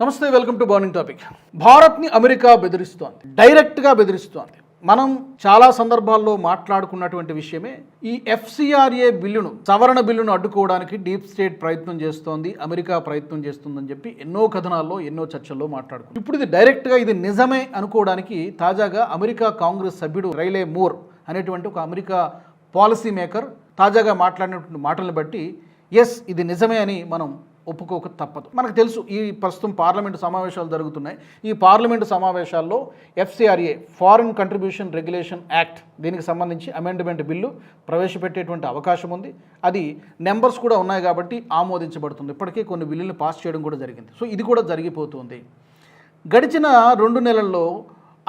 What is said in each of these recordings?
నమస్తే, welcome to burning topic. భారత్ని America బెదిరిస్తోంది, డైరెక్ట్గా బెదిరిస్తోంది. మనం చాలా సందర్భాల్లో మాట్లాడుకున్నటువంటి విషయమే ఈ FCRA బిల్లును, సవరణ బిల్లును అడ్డుకోవడానికి డీప్ స్టేట్ ప్రయత్నం చేస్తోంది, అమెరికా ప్రయత్నం చేస్తుందని చెప్పి ఎన్నో కథనాల్లో ఎన్నో చర్చల్లో మాట్లాడుకుంటాం. ఇప్పుడు ఇది డైరెక్ట్గా ఇది నిజమే అనుకోవడానికి తాజాగా అమెరికా కాంగ్రెస్ సభ్యుడు రైలే మూర్ అనేటువంటి ఒక అమెరికా పాలసీ మేకర్ తాజాగా మాట్లాడినటువంటి మాటలను బట్టి ఎస్ ఇది నిజమే అని మనం ఒప్పుకోక తప్పదు. మనకు తెలుసు ఈ ప్రస్తుతం పార్లమెంటు సమావేశాలు జరుగుతున్నాయి. ఈ పార్లమెంటు సమావేశాల్లో FCRA foreign contribution regulation act దీనికి సంబంధించి అమెండ్మెంట్ బిల్లు ప్రవేశపెట్టేటువంటి అవకాశం ఉంది. అది నెంబర్స్ కూడా ఉన్నాయి కాబట్టి ఆమోదించబడుతుంది. ఇప్పటికే కొన్ని బిల్లులు పాస్ చేయడం కూడా జరిగింది. సో ఇది కూడా జరిగిపోతుంది. గడిచిన 2 నెలల్లో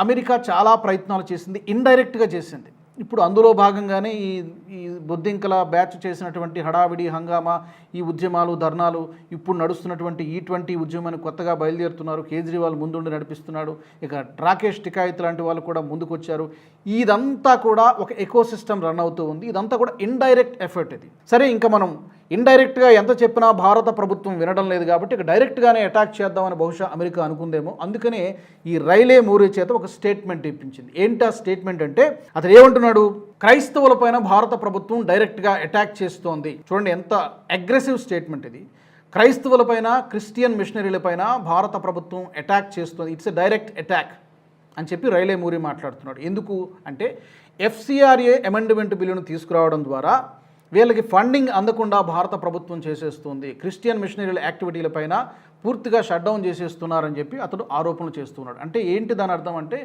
అమెరికా చాలా ప్రయత్నాలు చేసింది, ఇండైరెక్ట్గా చేసింది. ఇప్పుడు అందులో భాగంగానే ఈ బొద్దింకల బ్యాచ్ చేసినటువంటి హడావిడి హంగామా, ఈ ఉద్యమాలు, ధర్నాలు, ఇప్పుడు నడుస్తున్నటువంటి E20 ఉద్యమాన్ని కొత్తగా బయలుదేరుతున్నారు. కేజ్రీవాల్ ముందుండి నడిపిస్తున్నాడు. ఇక రాకేష్ టికాయత్ లాంటి వాళ్ళు కూడా ముందుకు వచ్చారు. ఇదంతా కూడా ఒక ఎకోసిస్టమ్ రన్ అవుతూ ఉంది. ఇదంతా కూడా ఇండైరెక్ట్ ఎఫర్ట్ ఇది. సరే, ఇంకా మనం ఇండైరెక్ట్గా ఎంత చెప్పినా భారత ప్రభుత్వం వినడం లేదు కాబట్టి ఇక డైరెక్ట్గానే అటాక్ చేద్దామని బహుశా అమెరికా అనుకుందేమో. అందుకనే ఈ రైలే మూరే చేత ఒక స్టేట్మెంట్ ఇప్పించింది. ఏంటి ఆ స్టేట్మెంట్ అంటే, అతను ఏమంటున్నాడు, క్రైస్తవులపైన భారత ప్రభుత్వం డైరెక్ట్గా అటాక్ చేస్తోంది. చూడండి ఎంత అగ్రెసివ్ స్టేట్మెంట్ ఇది. క్రైస్తవులపైన, క్రిస్టియన్ మిషనరీలపైన భారత ప్రభుత్వం అటాక్ చేస్తోంది, ఇట్స్ ఎ డైరెక్ట్ అటాక్ అని చెప్పి రైలే మూరి మాట్లాడుతున్నాడు. ఎందుకు అంటే FCRA అమెండ్మెంట్ బిల్లును తీసుకురావడం ద్వారా వీళ్ళకి ఫండింగ్ అందకుండా భారత ప్రభుత్వం చేసేస్తుంది, క్రిస్టియన్ మిషనరీల యాక్టివిటీలపైన పూర్తిగా షట్ డౌన్ చేసేస్తున్నారని చెప్పి అతడు ఆరోపణలు చేస్తున్నాడు. అంటే ఏంటి దాని అర్థం అంటే,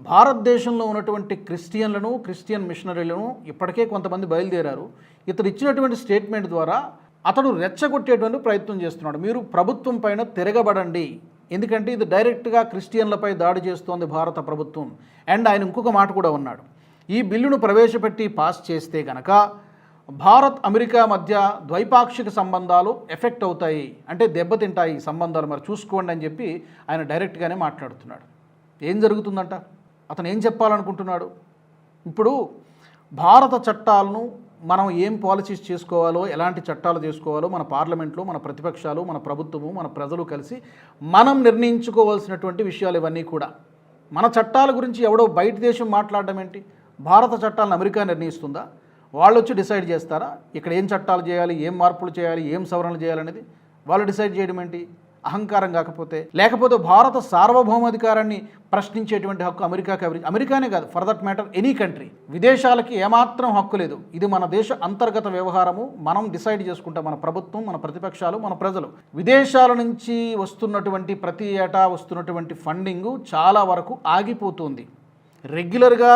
భారతదేశంలో ఉన్నటువంటి క్రిస్టియన్లను, క్రిస్టియన్ మిషనరీలను ఇప్పటికే కొంతమంది బయలుదేరారు. ఇతడు ఇచ్చినటువంటి స్టేట్మెంట్ ద్వారా అతడు రెచ్చగొట్టేటువంటి ప్రయత్నం చేస్తున్నాడు. మీరు ప్రభుత్వం పైన తిరగబడండి, ఎందుకంటే ఇది డైరెక్ట్గా క్రిస్టియన్లపై దాడి చేస్తోంది భారత ప్రభుత్వం. అండ్ ఆయన ఇంకొక మాట కూడా ఉన్నాడు, ఈ బిల్లును ప్రవేశపెట్టి పాస్ చేస్తే కనుక భారత్ అమెరికా మధ్య ద్వైపాక్షిక సంబంధాలు ఎఫెక్ట్ అవుతాయి, అంటే దెబ్బతింటాయి సంబంధాలు, మరి చూసుకోండి అని చెప్పి ఆయన డైరెక్ట్గానే మాట్లాడుతున్నాడు. ఏం జరుగుతుందంట, అతను ఏం చెప్పాలనుకుంటున్నాడు? ఇప్పుడు భారత చట్టాలను మనం ఏం పాలసీస్ చేసుకోవాలో, ఎలాంటి చట్టాలు చేసుకోవాలో మన పార్లమెంట్లో మన ప్రతిపక్షాలు, మన ప్రభుత్వము, మన ప్రజలు కలిసి మనం నిర్ణయించుకోవాల్సినటువంటి విషయాలు ఇవన్నీ కూడా. మన చట్టాల గురించి ఎవడో బయట దేశం మాట్లాడడం ఏంటి? భారత చట్టాలను అమెరికా నిర్ణయిస్తుందా? వాళ్ళు వచ్చి డిసైడ్ చేస్తారా ఇక్కడ ఏం చట్టాలు చేయాలి, ఏం మార్పులు చేయాలి, ఏం సవరణలు చేయాలనేది? వాళ్ళు డిసైడ్ చేయడం ఏంటి? అహంకారం కాకపోతే? లేకపోతే భారత సార్వభౌమాధికారాన్ని ప్రశ్నించేటువంటి హక్కు అమెరికానే కాదు, for that matter any country, విదేశాలకి ఏమాత్రం హక్కు లేదు. ఇది మన దేశ అంతర్గత వ్యవహారము, మనం డిసైడ్ చేసుకుంటాం, మన ప్రభుత్వం, మన ప్రతిపక్షాలు, మన ప్రజలు. విదేశాల నుంచి వస్తున్నటువంటి ప్రతి ఏటా వస్తున్నటువంటి ఫండింగు చాలా వరకు ఆగిపోతుంది. రెగ్యులర్గా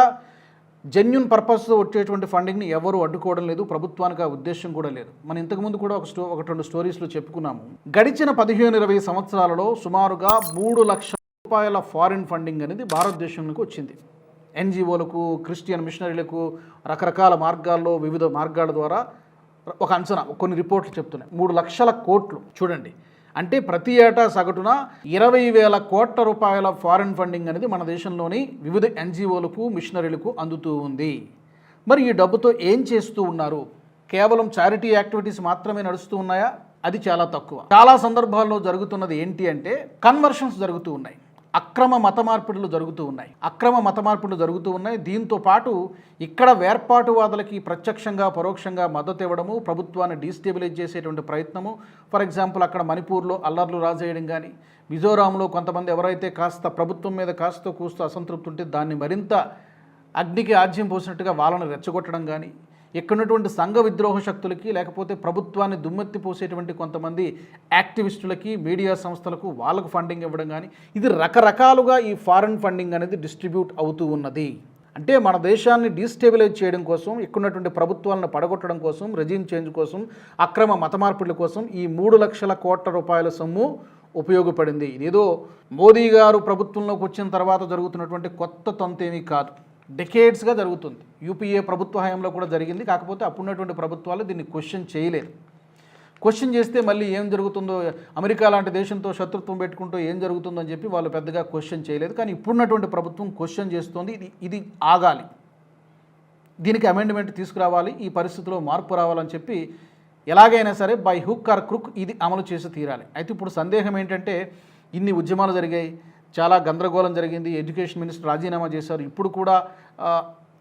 జెన్యున్ పర్పస్ వచ్చేటువంటి ఫండింగ్ని ఎవరు అడ్డుకోవడం లేదు, ప్రభుత్వానికి ఆ ఉద్దేశం కూడా లేదు. మనం ఇంతకుముందు కూడా ఒకటి రెండు స్టోరీస్లో చెప్పుకున్నాము. గడిచిన 15-20 సంవత్సరాలలో సుమారుగా 3 లక్షల రూపాయల ఫారిన్ ఫండింగ్ అనేది భారతదేశంలోకి వచ్చింది. NGOలకు, క్రిస్టియన్ మిషనరీలకు రకరకాల మార్గాల్లో, వివిధ మార్గాల ద్వారా ఒక అంచనా, కొన్ని రిపోర్ట్లు చెప్తున్నాయి 3 లక్షల కోట్లు. చూడండి, అంటే ప్రతి ఏటా సగటున 20,000 కోట్ల రూపాయల ఫారిన్ ఫండింగ్ అనేది మన దేశంలోని వివిధ NGOలకు, మిషనరీలకు అందుతూ ఉంది. మరి ఈ డబ్బుతో ఏం చేస్తూ ఉన్నారు? కేవలం చారిటీ యాక్టివిటీస్ మాత్రమే నడుస్తూ ఉన్నాయా? అది చాలా తక్కువ. చాలా సందర్భాల్లో జరుగుతున్నది ఏంటి అంటే, కన్వర్షన్స్ జరుగుతూ ఉన్నాయి, అక్రమ మత మార్పిడులు జరుగుతూ ఉన్నాయి. దీంతో పాటు ఇక్కడ వేర్పాటువాదులకి ప్రత్యక్షంగా, పరోక్షంగా మద్దతు ఇవ్వడము, ప్రభుత్వాన్ని డీస్టెబిలైజ్ చేసేటువంటి ప్రయత్నము. ఫర్ ఎగ్జాంపుల్, అక్కడ మణిపూర్లో అల్లర్లు రాజేయడం కానీ, మిజోరాంలో కొంతమంది ఎవరైతే కాస్త ప్రభుత్వం మీద కాస్త కూస్తూ అసంతృప్తి ఉంటే దాన్ని మరింత అగ్నికి ఆజ్యం పోసినట్టుగా వాళ్ళని రెచ్చగొట్టడం కానీ, ఎక్కడున్నటువంటి సంఘ విద్రోహ శక్తులకి, లేకపోతే ప్రభుత్వాన్ని దుమ్మెత్తి పోసేటువంటి కొంతమంది యాక్టివిస్టులకి, మీడియా సంస్థలకు వాళ్ళకు ఫండింగ్ ఇవ్వడం కానీ, ఇది రకరకాలుగా ఈ ఫారిన్ ఫండింగ్ అనేది డిస్ట్రిబ్యూట్ అవుతూ ఉన్నది. అంటే మన దేశాన్ని డీస్టెబిలైజ్ చేయడం కోసం, ఇక్కడున్నటువంటి ప్రభుత్వాలను పడగొట్టడం కోసం, రెజీమ్ చేంజ్ కోసం, అక్రమ మత మార్పిడుల కోసం ఈ 3 లక్షల కోట్ల రూపాయల సొమ్ము ఉపయోగపడింది. ఇదేదో మోదీ గారు ప్రభుత్వంలోకి వచ్చిన తర్వాత జరుగుతున్నటువంటి కొత్త తంతేమీ కాదు, డెకేడ్స్గా జరుగుతుంది. UPA ప్రభుత్వ హయాంలో కూడా జరిగింది. కాకపోతే అప్పుడున్నటువంటి ప్రభుత్వాలు దీన్ని క్వశ్చన్ చేయలేదు. క్వశ్చన్ చేస్తే మళ్ళీ ఏం జరుగుతుందో, అమెరికా లాంటి దేశంతో శత్రుత్వం పెట్టుకుంటూ ఏం జరుగుతుందో అని చెప్పి వాళ్ళు పెద్దగా క్వశ్చన్ చేయలేదు. కానీ ఇప్పుడున్నటువంటి ప్రభుత్వం క్వశ్చన్ చేస్తోంది. ఇది ఆగాలి, దీనికి అమెండ్మెంట్ తీసుకురావాలి, ఈ పరిస్థితిలో మార్పు రావాలని చెప్పి ఎలాగైనా సరే బై హుక్ ఆర్ క్రుక్ ఇది అమలు చేసి తీరాలి. అయితే ఇప్పుడు సందేహం ఏంటంటే, ఇన్ని ఉద్యమాలు జరిగాయి, చాలా గందరగోళం జరిగింది, ఎడ్యుకేషన్ మినిస్టర్ రాజీనామా చేశారు. ఇప్పుడు కూడా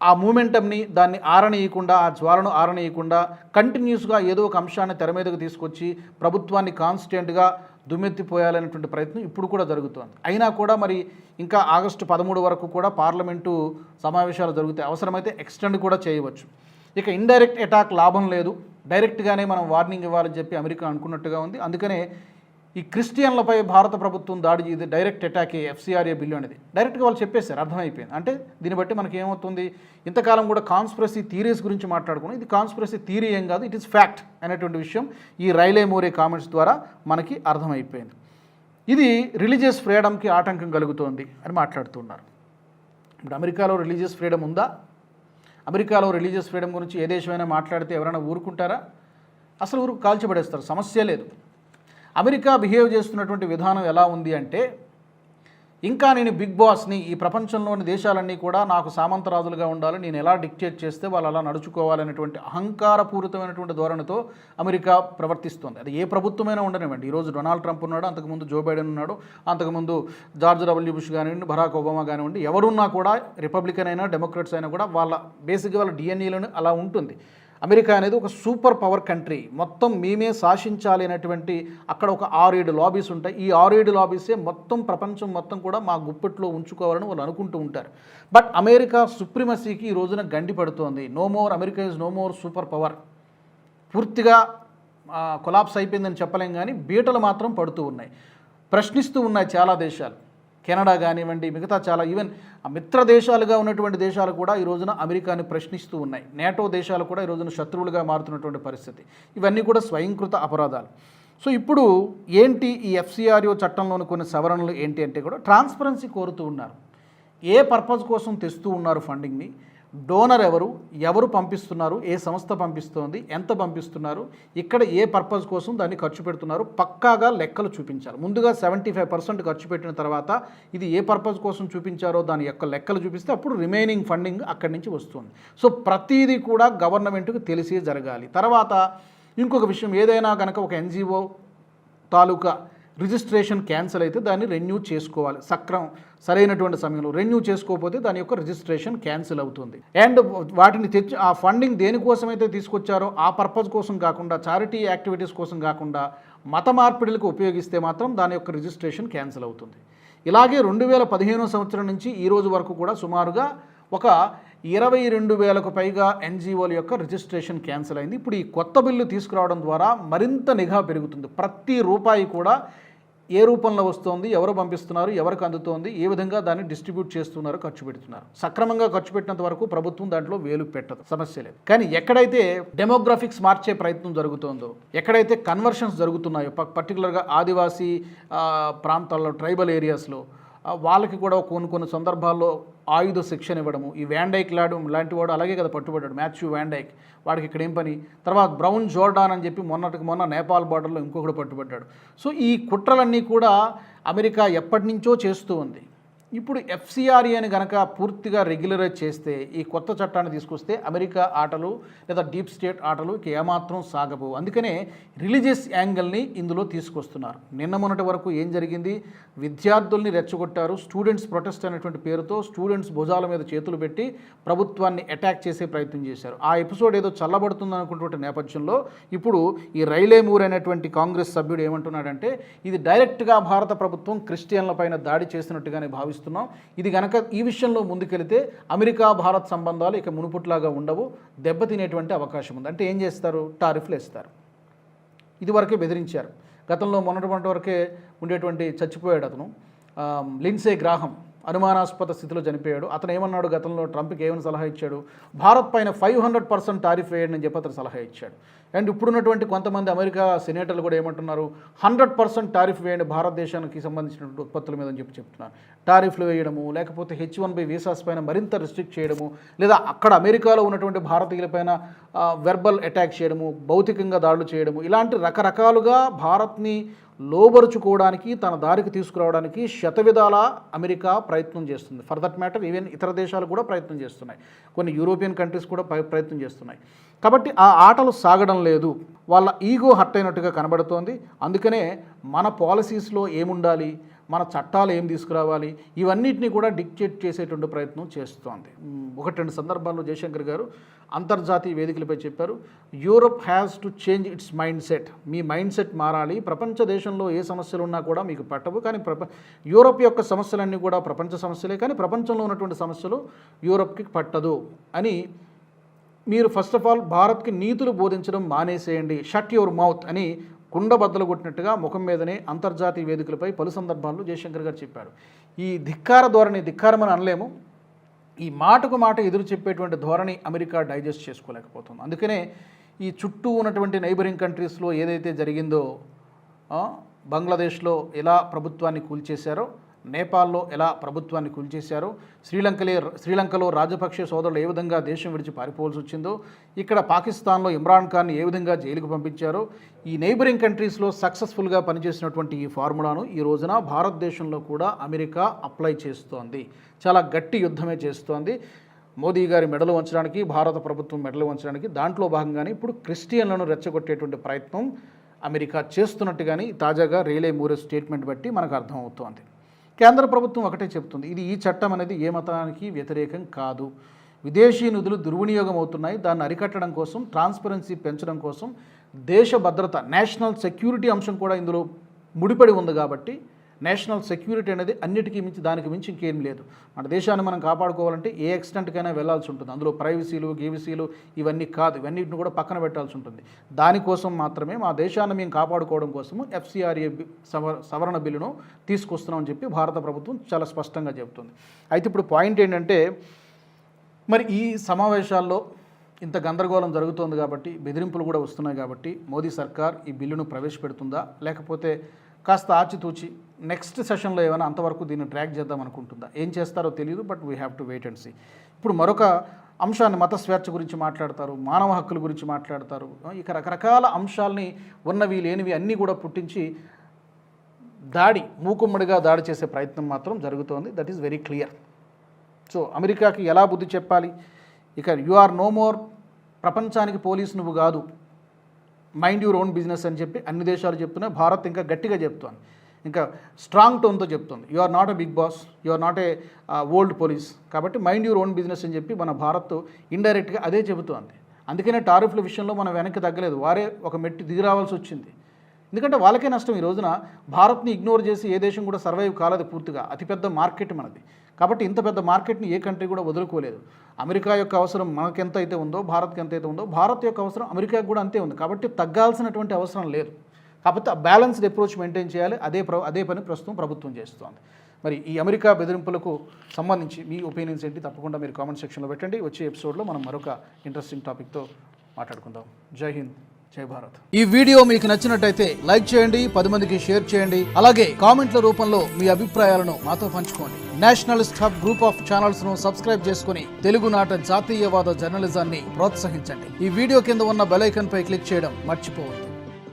ఆ మూమెంటంని దాన్ని ఆరనీయకుండా, ఆ జ్వాలను ఆరనీయకుండా కంటిన్యూస్గా ఏదో ఒక అంశాన్ని తెర మీదకు తీసుకొచ్చి ప్రభుత్వాన్ని కాన్స్టెంట్గా దుమ్మెత్తిపోయాలనేటువంటి ప్రయత్నం ఇప్పుడు కూడా జరుగుతోంది. అయినా కూడా మరి ఇంకా ఆగస్టు 13 వరకు కూడా పార్లమెంటు సమావేశాలు జరుగుతాయి. అవసరమైతే ఎక్స్టెండ్ కూడా చేయవచ్చు. ఇక ఇండైరెక్ట్ అటాక్ లాభం లేదు, డైరెక్ట్గానే మనం వార్నింగ్ ఇవ్వాలని చెప్పి అమెరికా అనుకున్నట్టుగా ఉంది. అందుకనే ఈ క్రిస్టియన్లపై భారత ప్రభుత్వం దాడి ఇది డైరెక్ట్ అటాకే ఎఫ్సిఆర్ఏ బిల్లు అనేది డైరెక్ట్గా వాళ్ళు చెప్పేశారు, అర్థమైపోయింది. అంటే దీన్ని బట్టి మనకి ఏమవుతుంది, ఇంతకాలం కూడా కాన్స్పిరసీ థీరీస్ గురించి మాట్లాడుకున్నాం. ఇది కాన్స్పిరసీ థీరీ ఏం కాదు, ఇట్ ఈస్ ఫ్యాక్ట్ అనేటువంటి విషయం ఈ రైలే మోరే కామెంట్స్ ద్వారా మనకి అర్థమైపోయింది. ఇది రిలీజియస్ ఫ్రీడమ్కి ఆటంకం కలుగుతోంది అని మాట్లాడుతున్నారు. ఇప్పుడు అమెరికాలో రిలీజియస్ ఫ్రీడమ్ ఉందా? అమెరికాలో రిలీజియస్ ఫ్రీడమ్ గురించి ఏ దేశమైనా మాట్లాడితే ఎవరైనా ఊరుకుంటారా? అసలు ఊరుకు కాల్చిపడేస్తారు, సమస్య లేదు. అమెరికా బిహేవ్ చేస్తున్నటువంటి విధానం ఎలా ఉంది అంటే, ఇంకా నేను బిగ్ బాస్ని, ఈ ప్రపంచంలోని దేశాలన్నీ కూడా నాకు సామంతరాజులుగా ఉండాలి, నేను ఎలా డిక్టేట్ చేస్తే వాళ్ళు అలా నడుచుకోవాలనేటువంటి అహంకారపూరితమైనటువంటి ధోరణితో అమెరికా ప్రవర్తిస్తుంది. అది ఏ ప్రభుత్వమైనా ఉండనివ్వండి. ఈరోజు డొనాల్డ్ ట్రంప్ ఉన్నాడు, అంతకుముందు జో బైడెన్ ఉన్నాడు, అంతకుముందు జార్జ్ డబ్ల్యూ బుష్ కానివ్వండి, బరాక్ ఒబామా కానివ్వండి, ఎవరున్నా కూడా రిపబ్లికన్ అయినా డెమోక్రాట్స్ అయినా కూడా వాళ్ళ బేసిక్గా వాళ్ళ డిఎన్ఏలోనే అలా ఉంటుంది. అమెరికా అనేది ఒక సూపర్ పవర్ కంట్రీ, మొత్తం మేమే శాసించాలి అనేటువంటి అక్కడ ఒక 6-7 లాబీస్ ఉంటాయి. ఈ 6-7 లాబీసే మొత్తం ప్రపంచం మొత్తం కూడా మా గుప్పెట్లో ఉంచుకోవాలని వాళ్ళు అనుకుంటూ ఉంటారు. బట్ అమెరికా సుప్రీమసీకి ఈ రోజున గండి పడుతోంది. No more America is no more superpower. పూర్తిగా కొలాప్స్ అయిపోయిందని చెప్పలేం, కానీ బీటలు మాత్రం పడుతూ ఉన్నాయి, ప్రశ్నిస్తూ ఉన్నాయి చాలా దేశాలు. కెనడా కానివ్వండి, మిగతా చాలా ఈవెన్ మిత్ర దేశాలుగా ఉన్నటువంటి దేశాలు కూడా ఈ రోజున అమెరికాని ప్రశ్నిస్తూ ఉన్నాయి. నేటో దేశాలు కూడా ఈ రోజున శత్రువులుగా మారుతున్నటువంటి పరిస్థితి. ఇవన్నీ కూడా స్వయంకృత అపరాధాలు. సో ఇప్పుడు ఏంటి ఈ ఎఫ్సిఆర్ఓ చట్టంలోని కొన్ని సవరణలు ఏంటి అంటే కూడా ట్రాన్స్పరెన్సీ కోరుతూ ఉన్నారు. ఏ పర్పస్ కోసం తెస్తూ ఉన్నారు ఫండింగ్ని, డోనర్ ఎవరు, ఎవరు పంపిస్తున్నారు, ఏ సంస్థ పంపిస్తోంది, ఎంత పంపిస్తున్నారు, ఇక్కడ ఏ పర్పస్ కోసం దాన్ని ఖర్చు పెడుతున్నారు, పక్కాగా లెక్కలు చూపించాలి. ముందుగా 75% ఖర్చు పెట్టిన తర్వాత ఇది ఏ పర్పస్ కోసం చూపించారో దాని యొక్క లెక్కలు చూపిస్తే అప్పుడు రిమైనింగ్ ఫండింగ్ అక్కడి నుంచి వస్తుంది. సో ప్రతిదీ కూడా గవర్నమెంట్కి తెలిసే జరగాలి. తర్వాత ఇంకొక విషయం, ఏదైనా కనుక ఒక ఎన్జిఓ తాలూకా రిజిస్ట్రేషన్ క్యాన్సిల్ అయితే దాన్ని రెన్యూ చేసుకోవాలి. సరైనటువంటి సమయంలో రెన్యూ చేసుకోకపోతే దాని యొక్క రిజిస్ట్రేషన్ క్యాన్సిల్ అవుతుంది. అండ్ వాటిని తెచ్చి ఆ ఫండింగ్ దేనికోసమైతే తీసుకొచ్చారో ఆ పర్పస్ కోసం కాకుండా, చారిటీ యాక్టివిటీస్ కోసం కాకుండా మత మార్పిడులకు ఉపయోగిస్తే మాత్రం దాని యొక్క రిజిస్ట్రేషన్ క్యాన్సిల్ అవుతుంది. ఇలాగే 2015 సంవత్సరం నుంచి ఈ రోజు వరకు కూడా సుమారుగా ఒక 22,000కు పైగా ఎన్జిఓల యొక్క రిజిస్ట్రేషన్ క్యాన్సిల్ అయింది. ఇప్పుడు ఈ కొత్త బిల్లు తీసుకురావడం ద్వారా మరింత నిఘా పెరుగుతుంది. ప్రతి రూపాయి కూడా ఏ రూపంలో వస్తోంది, ఎవరు పంపిస్తున్నారు, ఎవరికి అందుతోంది, ఏ విధంగా దాన్ని డిస్ట్రిబ్యూట్ చేస్తున్నారు, ఖర్చు పెడుతున్నారు. సక్రమంగా ఖర్చు పెట్టినంత వరకు ప్రభుత్వం దాంట్లో వేలు పెట్టదు, సమస్య లేదు. కానీ ఎక్కడైతే డెమోగ్రఫిక్స్ మార్చే ప్రయత్నం జరుగుతోందో, ఎక్కడైతే కన్వర్షన్స్ జరుగుతున్నాయో, పర్టికులర్గా ఆదివాసీ ప్రాంతాల్లో, ట్రైబల్ ఏరియాస్లో వాళ్ళకి కూడా కొన్ని సందర్భాల్లో ఆయుధ శిక్షణ ఇవ్వడము. ఈ వ్యాండైక్ లాంటి వాడు అలాగే కదా పట్టుబడ్డాడు, మాథ్యూ వ్యాండైక్. వాడికి ఇక్కడ ఏం పని? తర్వాత బ్రౌన్ జోర్డాన్ అని చెప్పి మొన్న నేపాల్ బార్డర్లో ఇంకొకడు పట్టుబడ్డాడు. సో ఈ కుట్రలన్నీ కూడా అమెరికా ఎప్పటి నుంచో చేస్తూ ఉంది. ఇప్పుడు ఎఫ్సిఆర్ఏని కనుక పూర్తిగా రెగ్యులరైజ్ చేస్తే, ఈ కొత్త చట్టాన్ని తీసుకొస్తే అమెరికా ఆటలు లేదా డీప్ స్టేట్ ఆటలు ఏమాత్రం సాగవు. అందుకనే రిలీజియస్ యాంగిల్ని ఇందులో తీసుకొస్తున్నారు. నిన్న మొన్నటి వరకు ఏం జరిగింది? విద్యార్థుల్ని రెచ్చగొట్టారు. స్టూడెంట్స్ ప్రొటెస్ట్ అనేటువంటి పేరుతో స్టూడెంట్స్ భుజాల మీద చేతులు పెట్టి ప్రభుత్వాన్ని అటాక్ చేసే ప్రయత్నం చేశారు. ఆ ఎపిసోడ్ ఏదో చల్లబడుతుంది అనుకున్నటువంటి నేపథ్యంలో ఇప్పుడు ఈ రైలే మూర్ అనేటువంటి కాంగ్రెస్ సభ్యుడు ఏమంటున్నాడంటే, ఇది డైరెక్ట్గా భారత ప్రభుత్వం క్రిస్టియన్లపైన దాడి చేసినట్టుగానే భావిస్తుంది. ఇది గనక ఈ విషయంలో ముందుకెళితే అమెరికా భారత్ సంబంధాలు ఇక మునుపుట్లాగా ఉండవు, దెబ్బతినేటువంటి అవకాశం ఉంది. అంటే ఏం చేస్తారు? టారిఫ్లు వేస్తారు. ఇదివరకే బెదిరించారు. గతంలో మొన్నటి వరకే ఉండేటువంటి చచ్చిపోయాడు అతను, లిండ్సే గ్రాహం, అనుమానాస్పద స్థితిలో చనిపోయాడు. అతను ఏమన్నాడు? గతంలో ట్రంప్కి ఏమని సలహా ఇచ్చాడు? భారత్ పైన 500% టారిఫ్ వేయండి అని చెప్పి అతను సలహా ఇచ్చాడు. అండ్ ఇప్పుడున్నటువంటి కొంతమంది అమెరికా సెనేటర్లు కూడా ఏమంటున్నారు? 100% టారిఫ్ వేయండి భారతదేశానికి సంబంధించినటువంటి ఉత్పత్తుల మీద అని చెప్పి చెప్తున్నారు. టారిఫ్లు వేయడము, లేకపోతే H-1B వీసాస్ పైన మరింత రిస్ట్రిక్ట్ చేయడము, లేదా అక్కడ అమెరికాలో ఉన్నటువంటి భారతీయులపైన వెర్బల్ అటాక్ చేయడము, భౌతికంగా దాడులు చేయడము, ఇలాంటి రకరకాలుగా భారత్ని లోబరుచుకోవడానికి, తన దారికి తీసుకురావడానికి శతవిధాల అమెరికా ప్రయత్నం చేస్తుంది. ఫర్ దట్ మ్యాటర్ ఈవెన్ ఇతర దేశాలు కూడా ప్రయత్నం చేస్తున్నాయి, కొన్ని యూరోపియన్ కంట్రీస్ కూడా ప్రయత్నం చేస్తున్నాయి. కాబట్టి ఆ ఆటలు సాగడం లేదు, వాళ్ళ ఈగో హర్ట్ అయినట్టుగా కనబడుతోంది. అందుకనే మన పాలసీస్లో ఏముండాలి, మన చట్టాలు ఏం తీసుకురావాలి, ఇవన్నిటిని కూడా డిక్టేట్ చేసేటువంటి ప్రయత్నం చేస్తోంది. ఒకటి రెండు సందర్భాల్లో జయశంకర్ గారు అంతర్జాతీయ వేదికలపై చెప్పారు, Europe has to change it's mind set. Me mind set మారాలి. ప్రపంచ దేశంలో ఏ సమస్యలు ఉన్నా కూడా మీకు పట్టవు, కానీ యూరోప్ యొక్క సమస్యలన్నీ కూడా ప్రపంచ సమస్యలే, కానీ ప్రపంచంలో ఉన్నటువంటి సమస్యలు యూరోప్కి పట్టదు అని మీరు ఫస్ట్ ఆఫ్ ఆల్ భారత్కి నీతులు బోధించడం మానేసేయండి, షట్ యువర్ మౌత్ అని కుండబద్దలు కొట్టినట్టుగా ముఖం మీదనే అంతర్జాతీయ వేదికలపై పలు సందర్భాల్లో జయశంకర్ గారు చెప్పారు. ఈ ధిక్కార ధోరణి, ధిక్కారమని అనలేము, ఈ మాటకు మాట ఎదురు చెప్పేటువంటి ధోరణి అమెరికా డైజెస్ట్ చేసుకోలేకపోతుంది. అందుకనే ఈ చుట్టూ ఉన్నటువంటి నైబరింగ్ కంట్రీస్లో ఏదైతే జరిగిందో, బంగ్లాదేశ్లో ఎలా ప్రభుత్వాన్ని కూల్చేశారో, నేపాల్లో ఎలా ప్రభుత్వాన్ని కూల్చేశారో, శ్రీలంకలో రాజపక్షే సోదరులు ఏ విధంగా దేశం విడిచి పారిపోవాల్సి వచ్చిందో, ఇక్కడ పాకిస్తాన్లో ఇమ్రాన్ ఖాన్ని ఏ విధంగా జైలుకు పంపించారో, ఈ నైబరింగ్ కంట్రీస్లో సక్సెస్ఫుల్గా పనిచేసినటువంటి ఈ ఫార్ములాను ఈ రోజున భారతదేశంలో కూడా అమెరికా అప్లై చేస్తోంది. చాలా గట్టి యుద్ధమే చేస్తోంది. మోదీ గారి మెడలు వంచడానికి, భారత ప్రభుత్వం మెడలు వంచడానికి, దాంట్లో భాగంగానే ఇప్పుడు క్రిస్టియన్లను రెచ్చగొట్టేటువంటి ప్రయత్నం అమెరికా చేస్తున్నట్టుగాని తాజాగా రేలే మూరే స్టేట్మెంట్ బట్టి మనకు అర్థమవుతోంది. కేంద్ర ప్రభుత్వం ఒకటే చెప్తుంది, ఇది ఈ చట్టం అనేది ఏ మతానికి వ్యతిరేకం కాదు. విదేశీ నిధులు దుర్వినియోగం అవుతున్నాయి, దాన్ని అరికట్టడం కోసం, ట్రాన్స్పరెన్సీ పెంచడం కోసం, దేశ భద్రత, నేషనల్ సెక్యూరిటీ అంశం కూడా ఇందులో ముడిపడి ఉంది. కాబట్టి నేషనల్ సెక్యూరిటీ అనేది అన్నిటికీ మించి, దానికి మించి ఇంకేం లేదు. మన దేశాన్ని మనం కాపాడుకోవాలంటే ఏ ఎక్స్టెంట్కైనా వెళ్లాల్సి ఉంటుంది. అందులో ప్రైవసీలు, గీవసీలు ఇవన్నీ కాదు, ఇవన్నిటిని కూడా పక్కన పెట్టాల్సి ఉంటుంది. దానికోసం మాత్రమే మా దేశాన్ని మేము కాపాడుకోవడం కోసము FCRA సవరణ బిల్లును తీసుకొస్తున్నామని చెప్పి భారత ప్రభుత్వం చాలా స్పష్టంగా చెబుతుంది. అయితే ఇప్పుడు పాయింట్ ఏంటంటే, మరి ఈ సమావేశాల్లో ఇంత గందరగోళం జరుగుతోంది కాబట్టి, బెదిరింపులు కూడా వస్తున్నాయి కాబట్టి, మోదీ సర్కార్ ఈ బిల్లును ప్రవేశపెడుతుందా, లేకపోతే కాస్త ఆచితూచి నెక్స్ట్ సెషన్లో ఏమైనా అంతవరకు దీన్ని ట్రాక్ చేద్దాం అనుకుంటుందా, ఏం చేస్తారో తెలియదు. But we have to wait and see. ఇప్పుడు మరొక అంశాన్ని, మత స్వేచ్ఛ గురించి మాట్లాడతారు, మానవ హక్కుల గురించి మాట్లాడతారు, ఇక రకరకాల అంశాలని ఉన్నవి లేనివి అన్నీ కూడా పుట్టించి మూకుమ్మడిగా దాడి చేసే ప్రయత్నం మాత్రం జరుగుతోంది. That is very clear. So అమెరికాకి ఎలా బుద్ధి చెప్పాలి, ఇక యు ఆర్ నో మోర్, ప్రపంచానికి పోలీసు నువ్వు కాదు, మైండ్ యువర్ ఓన్ బిజినెస్ అని చెప్పి అన్ని దేశాలు చెప్తున్నాయి. భారత్ ఇంకా గట్టిగా చెప్తోంది, ఇంకా స్ట్రాంగ్ టోన్తో చెప్తుంది, you are not a big boss, you are not a old police, కాబట్టి మైండ్ యువర్ ఓన్ బిజినెస్ అని చెప్పి మన భారత్ ఇండైరెక్ట్గా అదే చెబుతోంది. అందుకనే టారిఫ్ల విషయంలో మనం వెనక్కి తగ్గలేదు, వారే ఒక మెట్టు దిగి రావాల్సి వచ్చింది. ఎందుకంటే వాళ్ళకే నష్టం. ఈ రోజున భారత్ని ఇగ్నోర్ చేసి ఏ దేశం కూడా సర్వైవ్ కాలేదు పూర్తిగా. అతిపెద్ద మార్కెట్ మనది, కాబట్టి ఇంత పెద్ద మార్కెట్ని ఏ కంట్రీ కూడా వదులుకోలేదు. అమెరికా యొక్క అవసరం మనకెంత అయితే ఉందో, భారత్కి ఎంత అయితే ఉందో, భారత్ యొక్క అవసరం అమెరికాకు కూడా అంతే ఉంది. కాబట్టి తగ్గాల్సినటువంటి అవసరం లేదు. కాకపోతే ఆ బ్యాలెన్స్డ్ అప్రోచ్ మెయింటైన్ చేయాలి. అదే పని ప్రస్తుతం ప్రభుత్వం చేస్తోంది. మరి ఈ అమెరికా బెదిరింపులకు సంబంధించి మీ ఒపీనియన్స్ ఏంటి, తప్పకుండా మీరు కామెంట్ సెక్షన్లో పెట్టండి. వచ్చే ఎపిసోడ్లో మనం మరొక ఇంట్రెస్టింగ్ టాపిక్తో మాట్లాడుకుందాం. జై హింద్, జై భారత్. ఈ వీడియో మీకు నచ్చినట్టయితే లైక్ చేయండి, 10 మందికి షేర్ చేయండి. అలాగే కామెంట్ల రూపంలో మీ అభిప్రాయాలను మాతో పంచుకోండి. Nationalist hub group of channels ను సబ్స్క్రైబ్ చేసుకుని తెలుగునాట జాతీయవాద జర్నలిజాన్ని ప్రోత్సహించండి. ఈ వీడియో కింద ఉన్న బెల్ ఐకాన్ పై క్లిక్ చేయడం మర్చిపోవద్దు.